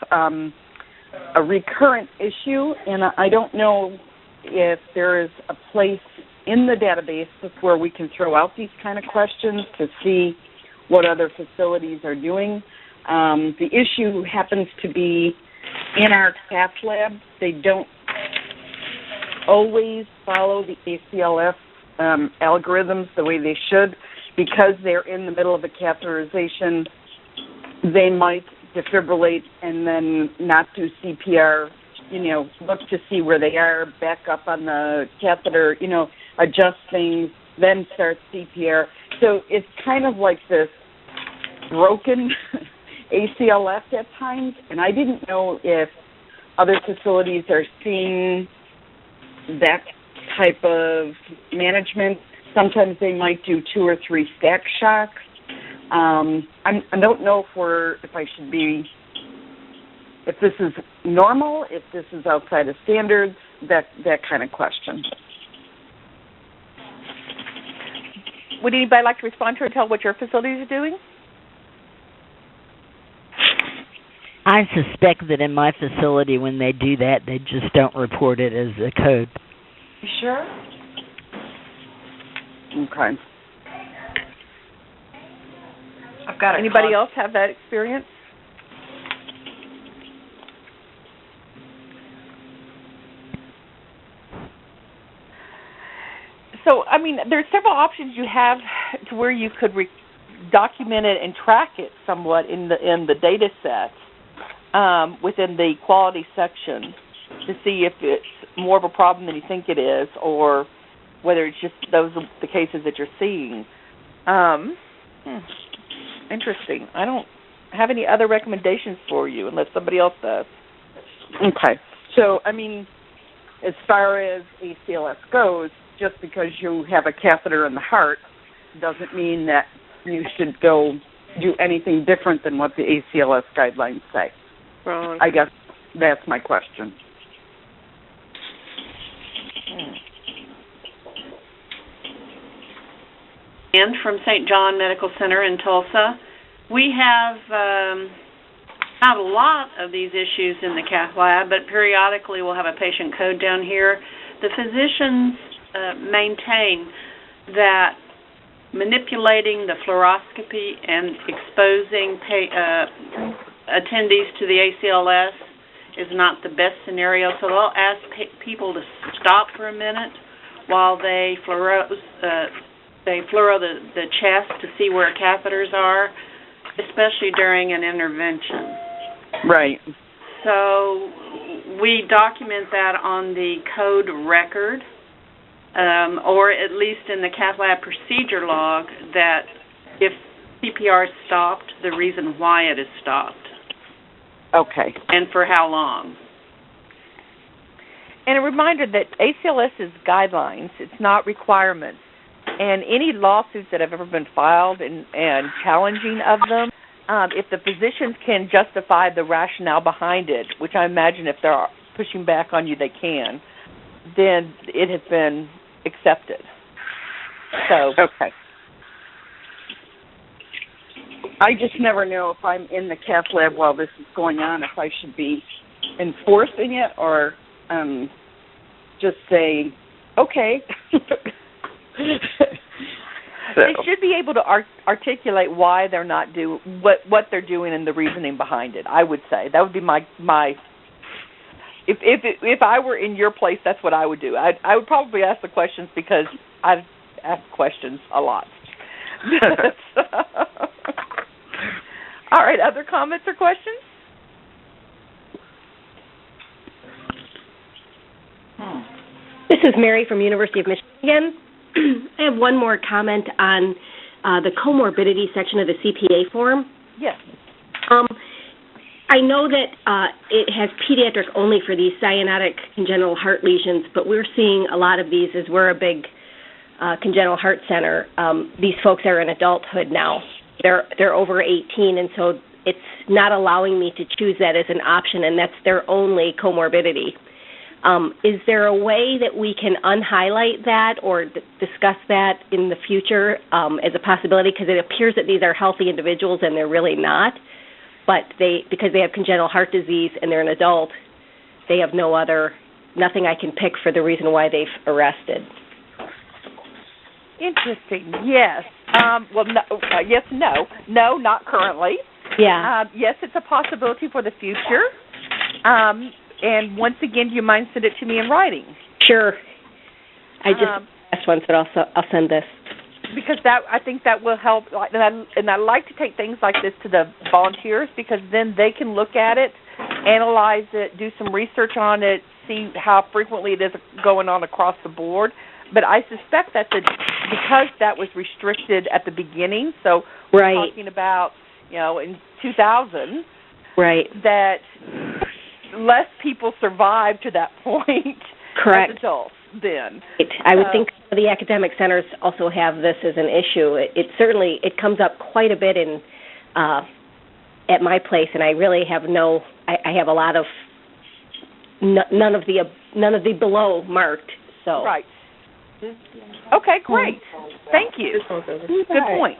a recurrent issue, and I don't know if there is a place in the database where we can throw out these kind of questions to see what other facilities are doing. The issue happens to be in our cath lab. They don't always follow the ACLF algorithms the way they should. because they're in the middle of a catheterization, they might defibrillate and then not do CPR, look to see where they are, back up on the catheter, adjust things, then start CPR. So it's kind of like this broken ACLS at times, and I didn't know if other facilities are seeing that type of management. Sometimes they might do 2 or 3 stack shocks. I don't know if this is normal, if this is outside of standards, that kind of question. Would anybody like to respond to her and tell what your facilities are doing? I suspect that in my facility, when they do that, they just don't report it as a code. You sure? Okay. I've got Anybody else have that experience? So, there's several options you have to where you could document it and track it somewhat in the data set within the quality section to see if it's more of a problem than you think it is, or whether it's just those are the cases that you're seeing. Interesting. I don't have any other recommendations for you unless somebody else does. Okay. So, as far as ACLS goes, just because you have a catheter in the heart doesn't mean that you should go do anything different than what the ACLS guidelines say. Wrong. I guess that's my question. And from St. John Medical Center in Tulsa. We have not a lot of these issues in the cath lab, but periodically we'll have a patient code down here. The physicians maintain that manipulating the fluoroscopy and exposing attendees to the ACLS is not the best scenario, so they'll ask people to stop for a minute while they fluoro the chest to see where catheters are, especially during an intervention. Right. So we document that on the code record, or at least in the cath lab procedure log, that if CPR is stopped, the reason why it is stopped. Okay. And for how long. And a reminder that ACLS is guidelines. It's not requirements. And any lawsuits that have ever been filed and challenging of them, if the physicians can justify the rationale behind it, which I imagine if they're pushing back on you, they can, then it has been accepted. So okay. I just never know if I'm in the cath lab while this is going on, if I should be enforcing it or just say, okay. They should be able to articulate why they're not what they're doing and the reasoning behind it. I would say that would be my. If I were in your place, that's what I would do. I would probably ask the questions because I've asked questions a lot. All right, other comments or questions? This is Mary from University of Michigan. I have one more comment on the comorbidity section of the CPA form. Yes. I know that it has pediatric only for these cyanotic congenital heart lesions, but we're seeing a lot of these as we're a big congenital heart center. These folks are in adulthood now. They're over 18, and so it's not allowing me to choose that as an option, and that's their only comorbidity. Is there a way that we can unhighlight that or discuss that in the future as a possibility? Because it appears that these are healthy individuals and they're really not. But because they have congenital heart disease and they're an adult, they have nothing I can pick for the reason why they've arrested. Interesting. Yes. Well, no, yes, no. No, not currently. Yeah. Yes, it's a possibility for the future. And once again, do you mind send it to me in writing? Sure. I just asked once, but I'll send this. because I think that will help. And I like to take things like this to the volunteers because then they can look at it, analyze it, do some research on it, see how frequently it is going on across the board. But I suspect that because that was restricted at the beginning, so we're talking about, in 2000, that less people survived to that point as adults then. I would think the academic centers also have this as an issue. It certainly comes up quite a bit in at my place, and I really have I have a lot of none of the below marked. So right. Okay, great. Thank you. Good point.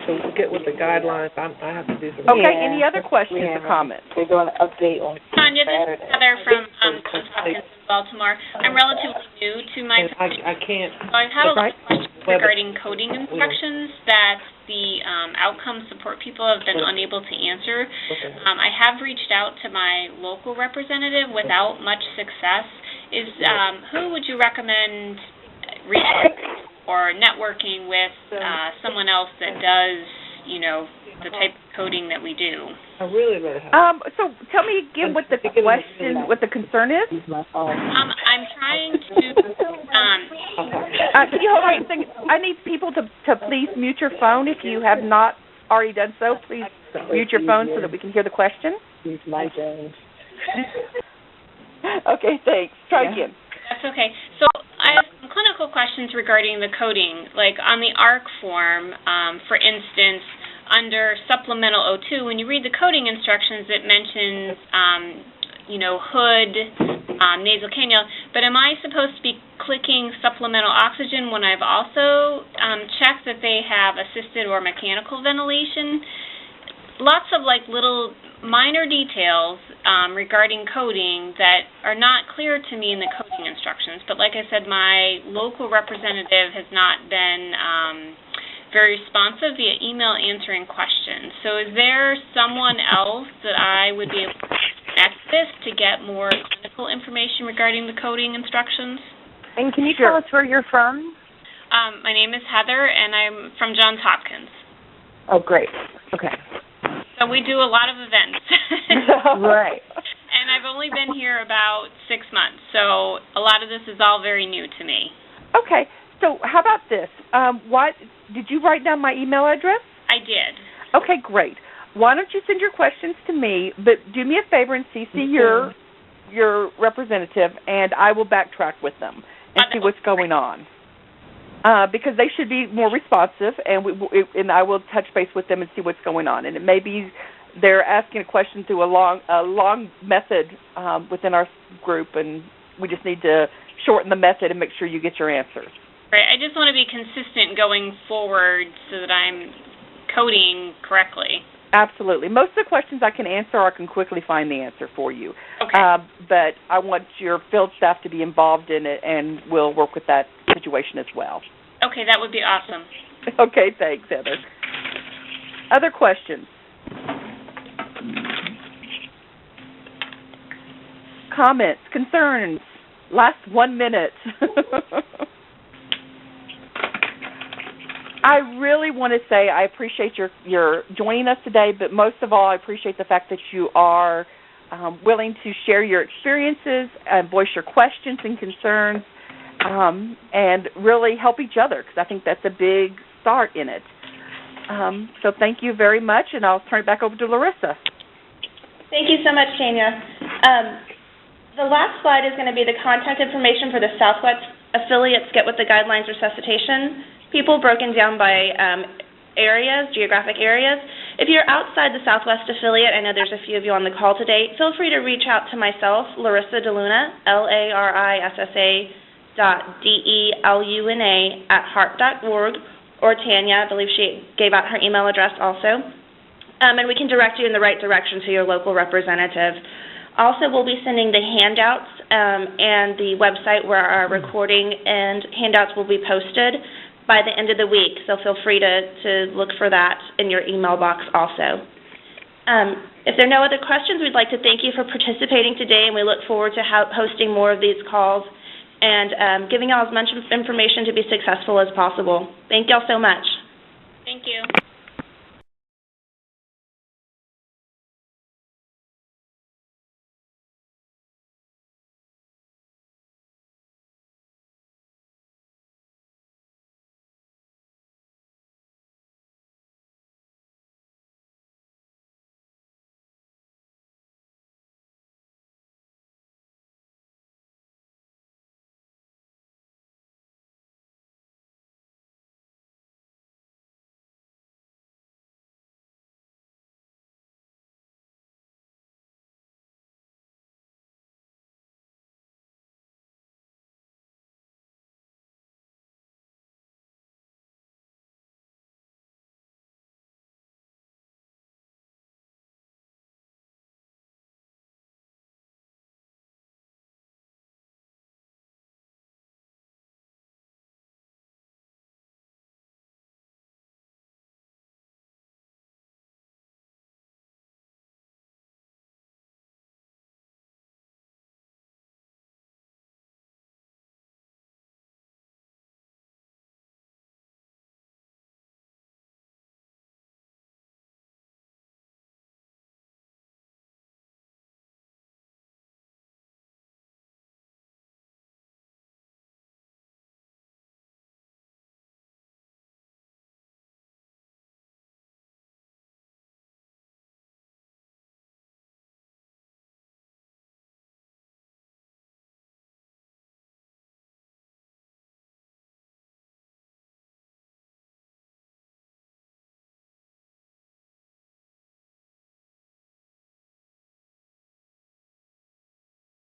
So to get with the guidelines, I have to do some. Okay. Any other questions or comments? We're going to update on Tanya, this is Heather from Johns Hopkins, Baltimore. I'm relatively new to my position. I can't. So I've had a lot of questions regarding coding instructions that the outcome support people have been unable to answer. I have reached out to my local representative without much success. Who would you recommend reaching or networking with someone else that does, the type of coding that we do? I really have. So tell me again what the question, what the concern is. I'm trying to. Can you hold on a second? I need people to please mute your phone if you have not already done so. Please mute your phone so that we can hear the question. Use my James. Okay, thanks. Try again. That's okay. So I have some clinical questions regarding the coding. Like on the ARC form, for instance, under supplemental O2, when you read the coding instructions, it mentions, hood, nasal cannula. But am I supposed to be clicking supplemental oxygen when I've also checked that they have assisted or mechanical ventilation? Lots of little minor details regarding coding that are not clear to me in the coding instructions. But like I said, my local representative has not been very responsive via email answering questions. So is there someone else that I would be able to connect with to get more clinical information regarding the coding instructions? And can you tell us where you're from? My name is Heather, and I'm from Johns Hopkins. Oh, great. Okay. So we do a lot of events. Right. And I've only been here about 6 months, so a lot of this is all very new to me. Okay. So how about this? Did you write down my email address? I did. Okay, great. Why don't you send your questions to me, but do me a favor and CC your representative, and I will backtrack with them and see what's going on. Because they should be more responsive, and I will touch base with them and see what's going on. And it may be they're asking a question through a long method within our group, and we just need to shorten the method and make sure you get your answers. Right. I just want to be consistent going forward so that I'm coding correctly. Absolutely. Most of the questions I can answer, I can quickly find the answer for you. Okay. But I want your field staff to be involved in it, and we'll work with that situation as well. Okay, that would be awesome. Okay, thanks, Heather. Other questions? Comments, concerns? Last 1 minute. I really want to say I appreciate your joining us today, but most of all, I appreciate the fact that you are willing to share your experiences and voice your questions and concerns and really help each other, because I think that's a big start in it. So thank you very much, and I'll turn it back over to Larissa. Thank you so much, Tanya. The last slide is going to be the contact information for the Southwest affiliates Get With The Guidelines resuscitation people, broken down by geographic areas. If you're outside the Southwest affiliate, I know there's a few of you on the call today, feel free to reach out to myself, Larissa DeLuna, LARISSA.DELUNA@heart.org, or Tanya, I believe she gave out her email address also, and we can direct you in the right direction to your local representative. Also, we'll be sending the handouts and the website where our recording and handouts will be posted by the end of the week, so feel free to look for that in your email box also. If there are no other questions, we'd like to thank you for participating today, and we look forward to hosting more of these calls and giving y'all as much information to be successful as possible. Thank y'all so much. Thank you.